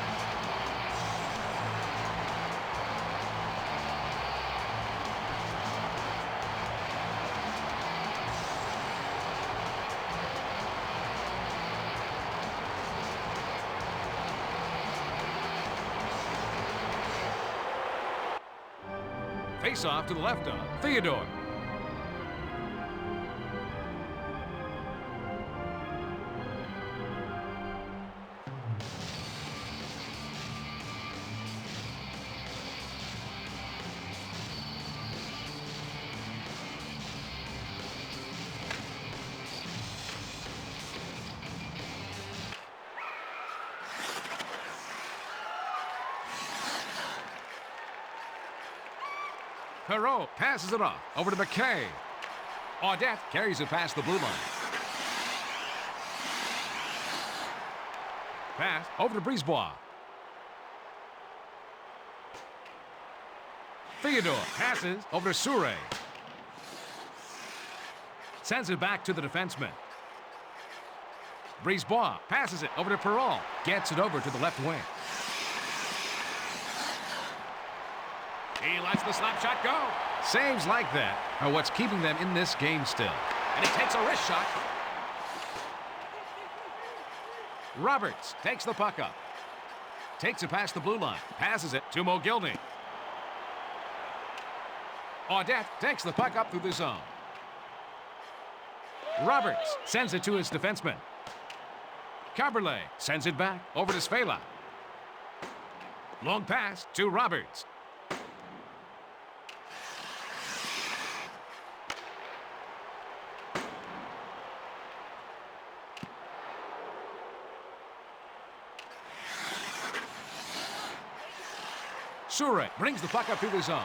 [SPEAKER 1] Face off to the left of Theodore. Perreault passes it off over to McKay. Audette carries it past the blue line. Pass over to Brisebois. Theodore passes over to Sure. Sends it back to the defenseman. Brisebois passes it over to Perrault. Gets it over to the left wing. He lets the slap shot go. Saves like that are what's keeping them in this game still. And he takes a wrist shot. Roberts takes the puck up. Takes it past the blue line. Passes it to Mogilny. Audette takes the puck up through the zone. Roberts sends it to his defenseman. Caberlet sends it back over to Svela. Long pass to Roberts. Sure brings the puck up through the zone.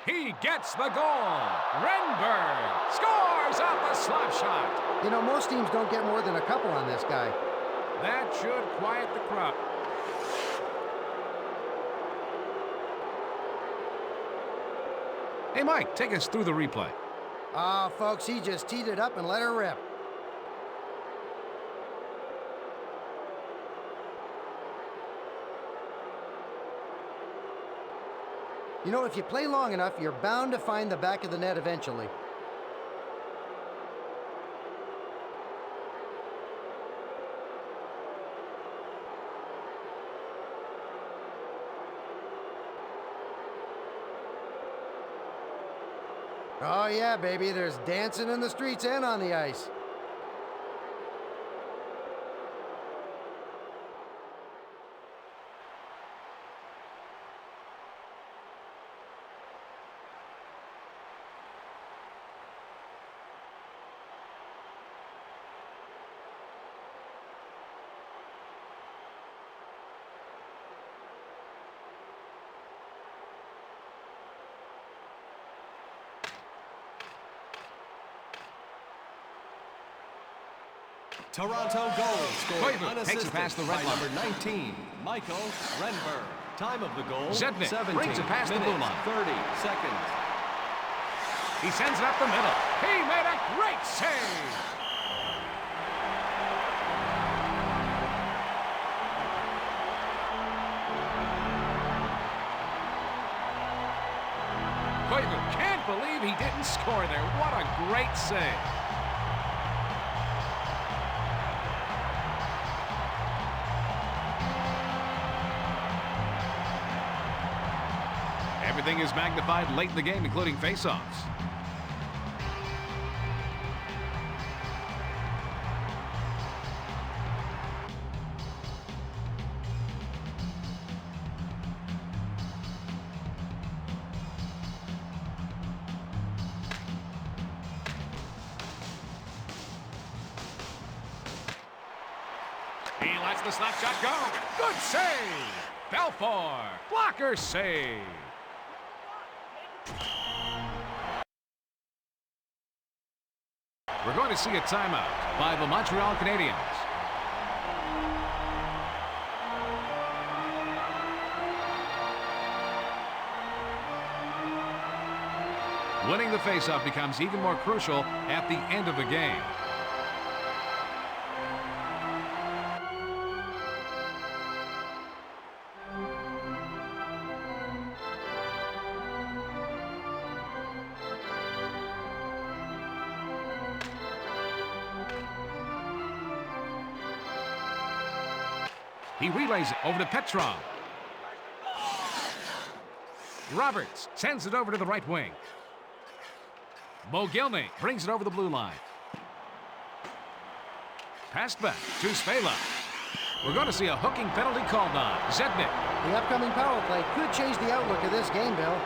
[SPEAKER 1] He gets the goal. Renberg scores off the slap shot.
[SPEAKER 2] You know, most teams don't get more than a couple on this guy.
[SPEAKER 1] That should quiet the crowd. Hey, Mike, take us through the replay.
[SPEAKER 2] Folks, he just teed it up and let her rip. You know, if you play long enough, you're bound to find the back of the net eventually. Oh yeah, baby, there's dancing in the streets and on the ice.
[SPEAKER 3] Toronto goal scored
[SPEAKER 1] Koivu
[SPEAKER 3] unassisted
[SPEAKER 1] takes it past the red
[SPEAKER 3] by
[SPEAKER 1] line.
[SPEAKER 3] number 19, Michael Renberg. Time of the goal,
[SPEAKER 1] Zednik
[SPEAKER 3] 17
[SPEAKER 1] brings it past the blue
[SPEAKER 3] minutes,
[SPEAKER 1] line.
[SPEAKER 3] 30 seconds.
[SPEAKER 1] He sends it up the middle. He made a great save. Koivu can't believe he didn't score there. What a great save. Everything is magnified late in the game, including face-offs. He lets the slap shot go. Good save. Belfour. Blocker save. We're going to see a timeout by the Montreal Canadiens. Winning the faceoff becomes even more crucial at the end of the game. He relays it over to Petrov. Roberts sends it over to the right wing. Mogilny brings it over the blue line. Passed back to Svela. We're going to see a hooking penalty called on. Zednik.
[SPEAKER 2] The upcoming power play could change the outlook of this game, Bill.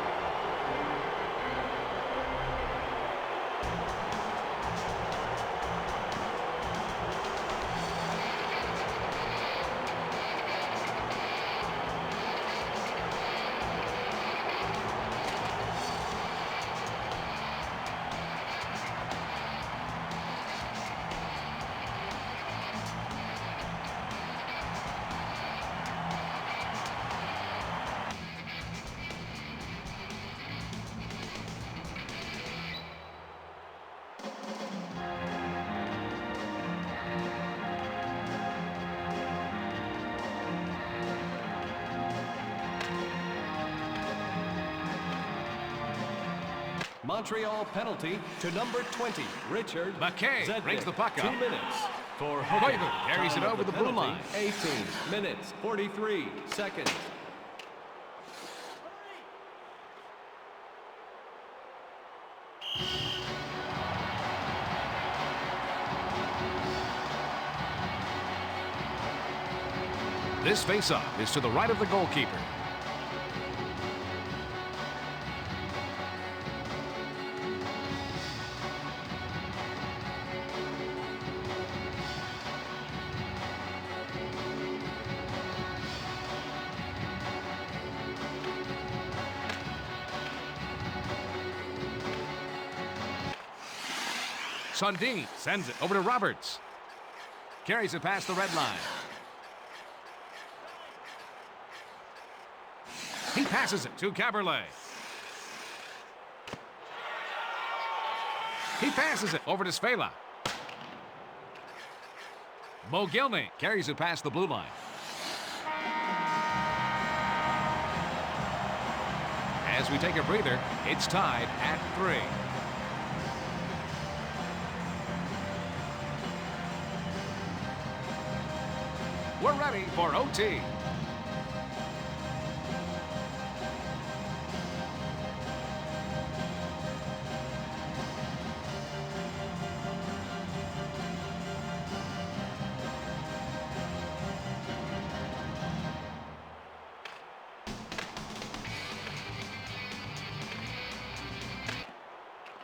[SPEAKER 3] Montreal penalty to number 20, Richard
[SPEAKER 1] McKay
[SPEAKER 3] Zednik.
[SPEAKER 1] brings the puck up.
[SPEAKER 3] 2 minutes. For
[SPEAKER 1] Koivu
[SPEAKER 3] hooking.
[SPEAKER 1] carries
[SPEAKER 3] Time
[SPEAKER 1] it
[SPEAKER 3] of
[SPEAKER 1] over the blue
[SPEAKER 3] penalty,
[SPEAKER 1] line.
[SPEAKER 3] 18 minutes, 43 seconds.
[SPEAKER 1] This faceoff is to the right of the goalkeeper. Sundin sends it over to Roberts. Carries it past the red line. He passes it to Caberlet. He passes it over to Svela. Mogilny carries it past the blue line. As we take a breather, it's tied at 3. We're ready for OT.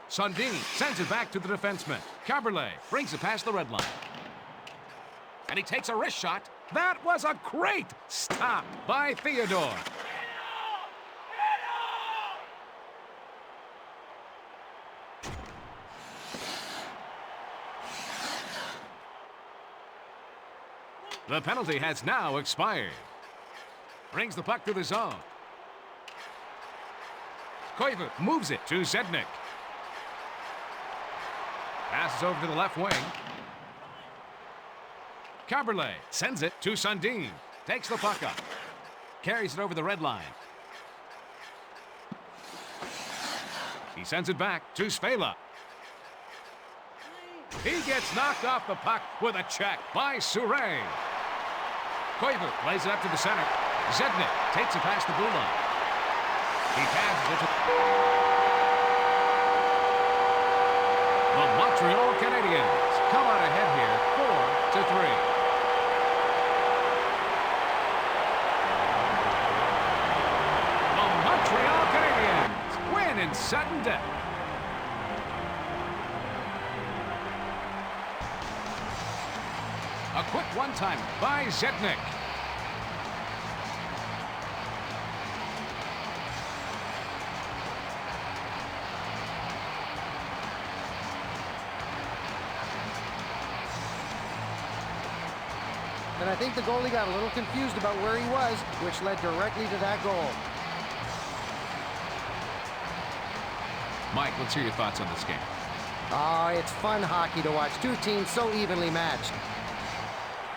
[SPEAKER 1] Sundin sends it back to the defenseman. Caberlet brings it past the red line. And he takes a wrist shot. That was a great stop by Theodore. The penalty has now expired. Brings the puck to the zone. Koivu moves it to Zednik. Passes over to the left wing. Caberlet sends it to Sundin. Takes the puck up. Carries it over the red line. He sends it back to Svela. He gets knocked off the puck with a check by Surrey. Koivu plays it up to the center. Zednik takes it past the blue line. He passes it to the Montreal Canadiens. Come out ahead here, 4-3. Montreal Canadiens win in sudden death. A quick one-timer by Zednik.
[SPEAKER 2] And I think the goalie got a little confused about where he was, which led directly to that goal.
[SPEAKER 1] Mike, let's hear your thoughts on this game.
[SPEAKER 2] Oh, it's fun hockey to watch. Two teams so evenly matched.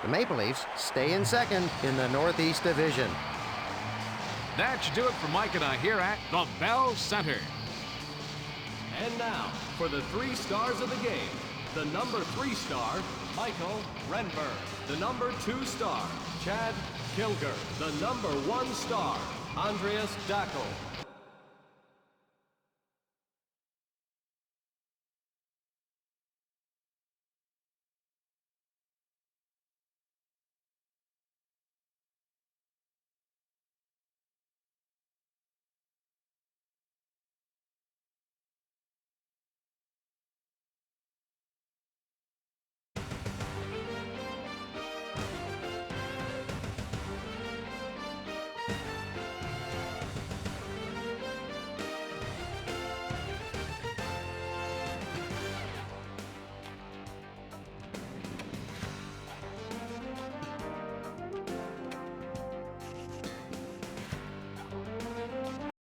[SPEAKER 2] The Maple Leafs stay in second in the Northeast Division.
[SPEAKER 1] That should do it for Mike and I here at the Bell Center.
[SPEAKER 3] And now, for the 3 stars of the game. The number 3 star, Michael Renberg. The number 2 star, Chad Kilger. The number 1 star, Andreas Dackel.